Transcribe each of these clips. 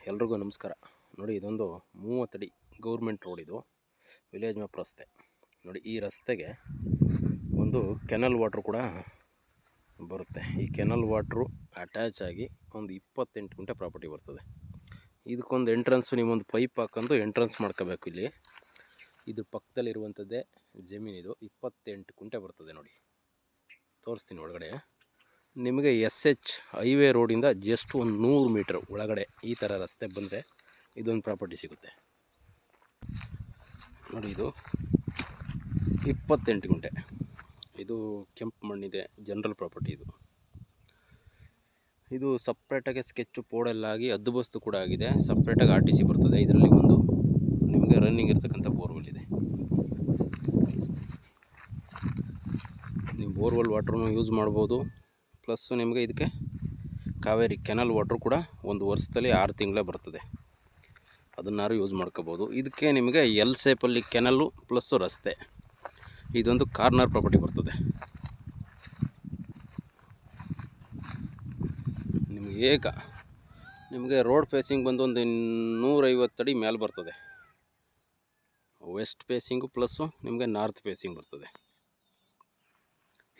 ಎಲ್ರಿಗೂ ನಮಸ್ಕಾರ. ನೋಡಿ, ಇದೊಂದು 30 ಅಡಿ ಗೌರ್ಮೆಂಟ್ ರೋಡ್. ಇದು ವಿಲೇಜ್ ಮ್ಯಾಪ್ ರಸ್ತೆ. ನೋಡಿ, ಈ ರಸ್ತೆಗೆ ಒಂದು ಕೆನಲ್ ವಾಟ್ರ್ ಕೂಡ ಬರುತ್ತೆ. ಈ ಕೆನಲ್ ವಾಟ್ರು ಅಟ್ಯಾಚ್ ಆಗಿ ಒಂದು 28 ಗುಂಟೆ ಪ್ರಾಪರ್ಟಿ ಬರ್ತದೆ. ಇದಕ್ಕೊಂದು ಎಂಟ್ರೆನ್ಸು ನೀವೊಂದು ಪೈಪ್ ಹಾಕೊಂಡು ಎಂಟ್ರೆನ್ಸ್ ಮಾಡ್ಕೋಬೇಕು. ಇಲ್ಲಿ ಇದು ಪಕ್ಕದಲ್ಲಿರುವಂಥದ್ದೇ ಜಮೀನಿದು. 28 ಗುಂಟೆ ಬರ್ತದೆ. ನೋಡಿ, ತೋರಿಸ್ತೀನಿ ಒಳಗಡೆ. ನಿಮಗೆ SH ಹೈವೇ ರೋಡಿಂದ ಜಸ್ಟ್ ಒಂದು 100 ಮೀಟ್ರ್ ಒಳಗಡೆ ಈ ಥರ ರಸ್ತೆ ಬಂದರೆ ಇದೊಂದು ಪ್ರಾಪರ್ಟಿ ಸಿಗುತ್ತೆ. ನೋಡಿ, ಇದು 28 ಗುಂಟೆ. ಇದು ಕೆಂಪು ಮಣ್ಣಿದೆ, ಜನರಲ್ ಪ್ರಾಪರ್ಟಿ. ಇದು ಸಪ್ರೇಟಾಗಿ ಸ್ಕೆಚ್ಚು ಪೋಡೆಲ್ಲಾಗಿ ಹದ್ದುಬಸ್ತು ಕೂಡ ಆಗಿದೆ. ಸಪ್ರೇಟಾಗಿ RTC ಬರ್ತದೆ. ಇದರಲ್ಲಿ ಒಂದು ನಿಮಗೆ ರನ್ನಿಂಗ್ ಇರ್ತಕ್ಕಂಥ ಬೋರ್ವೆಲ್ ಇದೆ. ನೀವು ಬೋರ್ವೆಲ್ ವಾಟ್ರನ್ನು ಯೂಸ್ ಮಾಡ್ಬೋದು. ಪ್ಲಸ್ಸು ನಿಮಗೆ ಇದಕ್ಕೆ ಕಾವೇರಿ ಕೆನಲ್ ವಾಟ್ರು ಕೂಡ ಒಂದು ವರ್ಷದಲ್ಲಿ 6 ತಿಂಗಳೇ ಬರ್ತದೆ. ಅದನ್ನಾರು ಯೂಸ್ ಮಾಡ್ಕೋಬೋದು. ಇದಕ್ಕೆ ನಿಮಗೆ L ಶೇಪಲ್ಲಿ ಕೆನಲ್ಲು ಪ್ಲಸ್ಸು ರಸ್ತೆ. ಇದೊಂದು ಕಾರ್ನರ್ ಪ್ರಾಪರ್ಟಿ ಬರ್ತದೆ. ನಿಮಗೆ ರೋಡ್ ಫೇಸಿಂಗ್ ಬಂದು ಒಂದು 150 ಅಡಿ ಮೇಲೆ ಬರ್ತದೆ. ವೆಸ್ಟ್ ಫೇಸಿಂಗು ಪ್ಲಸ್ಸು ನಿಮಗೆ ನಾರ್ತ್ ಫೇಸಿಂಗ್ ಬರ್ತದೆ.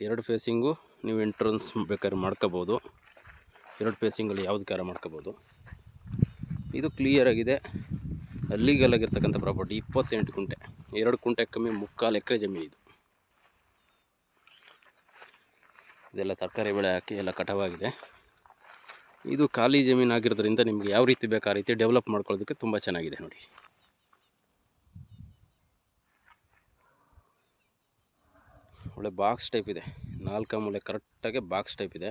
2 ಫೇಸಿಂಗು ನೀವು ಎಂಟ್ರೆನ್ಸ್ ಬೇಕಾದ್ರೆ ಮಾಡ್ಕೋಬೋದು. 2 ಫೇಸಿಂಗಲ್ಲಿ ಯಾವ್ದು ಕಾರ ಮಾಡ್ಕೋಬೋದು. ಇದು ಕ್ಲಿಯರಾಗಿದೆ, ಲೀಗಲ್ ಆಗಿರ್ತಕ್ಕಂಥ ಪ್ರಾಪರ್ಟಿ. 28 ಗುಂಟೆ, 2 ಗುಂಟೆ ಕಮ್ಮಿ 3/4 ಎಕರೆ ಜಮೀನು. ಇದೆಲ್ಲ ತರಕಾರಿ ಬೆಳೆ ಹಾಕಿ ಎಲ್ಲ ಕಟಾವಾಗಿದೆ. ಇದು ಖಾಲಿ ಜಮೀನು ಆಗಿರೋದ್ರಿಂದ ನಿಮಗೆ ಯಾವ ರೀತಿ ಬೇಕು ಆ ರೀತಿ ಡೆವಲಪ್ ಮಾಡ್ಕೊಳ್ಳೋದಕ್ಕೆ ತುಂಬ ಚೆನ್ನಾಗಿದೆ. ನೋಡಿ, ಒಳ್ಳೆ ಬಾಕ್ಸ್ ಟೈಪ್ ಇದೆ. 4 ಮೂಲೆ ಕರೆಕ್ಟಾಗಿ ಬಾಕ್ಸ್ ಟೈಪ್ ಇದೆ.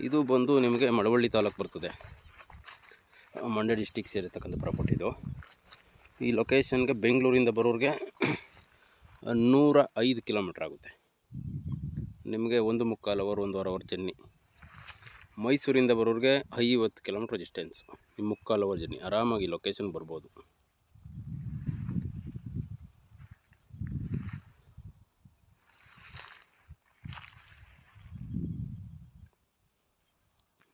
ಇದು ಬಂದು ನಿಮಗೆ ಮಳವಳ್ಳಿ ತಾಲೂಕು ಬರ್ತದೆ, ಮಂಡ್ಯ ಡಿಸ್ಟಿಕ್ ಸೇರಿರ್ತಕ್ಕಂಥ ಪ್ರಾಪರ್ಟಿ ಇದು. ಈ ಲೊಕೇಶನ್ಗೆ ಬೆಂಗಳೂರಿಂದ ಬರೋರಿಗೆ 105 ಕಿಲೋಮೀಟ್ರ್ ಆಗುತ್ತೆ. ನಿಮಗೆ 1.25 ಅವರ್ 1.5 ಅವರ್ ಜರ್ನಿ. ಮೈಸೂರಿಂದ ಬರೋರಿಗೆ 50 ಕಿಲೋಮೀಟ್ರ್ ಡಿಸ್ಟೆನ್ಸು. 3/4 ಅವರ್ ಜರ್ನಿ ಆರಾಮಾಗಿ ಲೊಕೇಶನ್ ಬರ್ಬೋದು.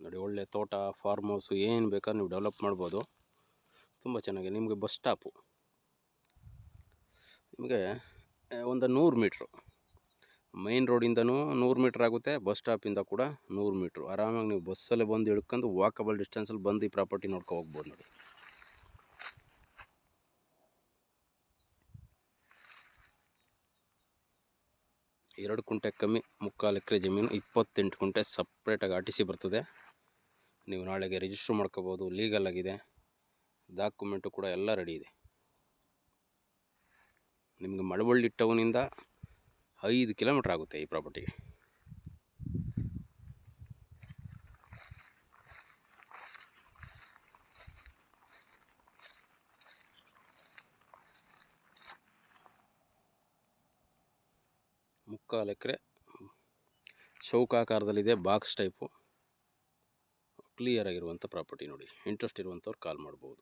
ನೋಡಿ, ಒಳ್ಳೆ ತೋಟ, ಫಾರ್ಮ್ ಹೌಸು ಏನು ಬೇಕಾದ್ರೆ ನೀವು ಡೆವಲಪ್ ಮಾಡ್ಬೋದು. ತುಂಬ ಚೆನ್ನಾಗಿದೆ. ನಿಮಗೆ ಬಸ್ ಸ್ಟಾಪು ನಿಮಗೆ ಒಂದು 100 ಮೀಟ್ರು ಮೈನ್ ರೋಡಿಂದನೂ 100 ಮೀಟ್ರ್ ಆಗುತ್ತೆ. ಬಸ್ ಸ್ಟಾಪಿಂದ ಕೂಡ 100 ಮೀಟ್ರು. ಆರಾಮಾಗಿ ನೀವು ಬಸ್ಸಲ್ಲೇ ಬಂದು ಇಳ್ಕೊಂಡು ವಾಕಬಲ್ ಡಿಸ್ಟೆನ್ಸಲ್ಲಿ ಬಂದು ಈ ಪ್ರಾಪರ್ಟಿ ನೋಡ್ಕೊ ಹೋಗ್ಬೋದು. ನೋಡಿ, ಎರಡು ಗುಂಟೆ ಕಮ್ಮಿ 3/4 ಎಕರೆ ಜಮೀನು. 28 ಗುಂಟೆ ಸಪ್ರೇಟಾಗಿ RTC ಬರ್ತದೆ. ನೀವು ನಾಳೆಗೆ ರಿಜಿಸ್ಟ್ರ್ ಮಾಡ್ಕೋಬೋದು. ಲೀಗಲ್ ಆಗಿದೆ, ಡಾಕ್ಯುಮೆಂಟು ಕೂಡ ಎಲ್ಲ ರೆಡಿ ಇದೆ. ನಿಮಗೆ ಮಳವಳ್ಳಿ ಟೌನಿಂದ 5 ಕಿಲೋಮೀಟ್ರ್ ಆಗುತ್ತೆ ಈ ಪ್ರಾಪರ್ಟಿಗೆ. ಮುಕ್ಕಾಲು ಎಕರೆ ಚೌಕಾಕಾರದಲ್ಲಿದೆ, ಬಾಕ್ಸ್ ಟೈಪು. ಕ್ಲಿಯರ್ ಆಗಿರುವಂಥ ಪ್ರಾಪರ್ಟಿ. ನೋಡಿ, ಇಂಟ್ರೆಸ್ಟ್ ಇರುವಂಥವ್ರು ಕಾಲ್ ಮಾಡ್ಬೋದು.